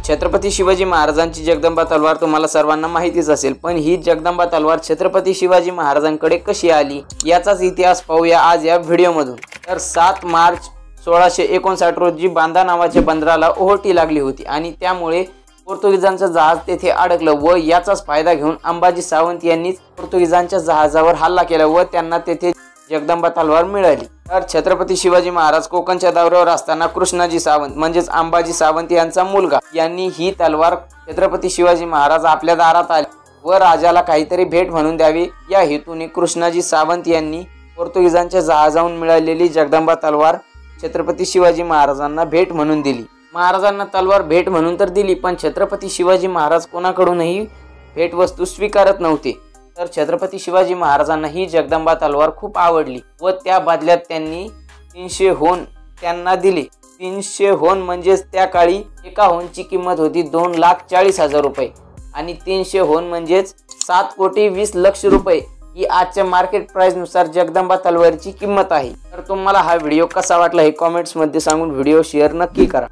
छत्रपती शिवाजी महाराजांची जगदंबा तलवार तुम्हाला सर्वांना माहितीच असेल, पण ही जगदंबा तलवार छत्रपती शिवाजी महाराजांकडे कशी आली याचाच इतिहास पाहूया आज या व्हिडिओमधून। तर 7 मार्च 1659 रोजी बांदा नावाच्या बंदराला ओहोटी लागली होती आणि त्यामुळे पोर्तुगीजांचं जहाज तेथे अडकलं व याचाच फायदा घेऊन अंबाजी सावंत यांनी पोर्तुगीजांच्या जहाजावर हल्ला केला व त्यांना तेथे जगदंबा तलवार मिळाली। तर छत्रपती शिवाजी महाराज कोकणच्या दौऱ्यावर असताना कृष्णाजी सावंत म्हणजेच अंबाजी सावंत यांचा मुलगा यांनी ही तलवार छत्रपती शिवाजी महाराज आपल्या दारात आले व राजाला काहीतरी भेट म्हणून द्यावी या हेतूने कृष्णाजी सावंत यांनी पोर्तुगीजांच्या जहाजाहून मिळालेली जगदंबा तलवार छत्रपती शिवाजी महाराजांना भेट म्हणून दिली। महाराजांना तलवार भेट म्हणून तर दिली, पण छत्रपती शिवाजी महाराज कोणाकडूनही भेटवस्तू स्वीकारत नव्हते। तर छत्रपती शिवाजी महाराजांना ही जगदंबा तलवार खूप आवडली व त्या बदल्यात त्यांनी 300 होन त्यांना दिले। 300 होन म्हणजेच त्या काळी एका होनची किंमत होती 2,40,000 रुपये आणि 300 होन म्हणजेच 7,20,00,000 रुपये ही आजच्या मार्केट प्राइस नुसार जगदंबा तलवारीची किंमत आहे। तर तुम्हाला हा व्हिडिओ कसा वाटला हे कमेंट्स मध्ये सांगून व्हिडिओ शेअर नक्की करा।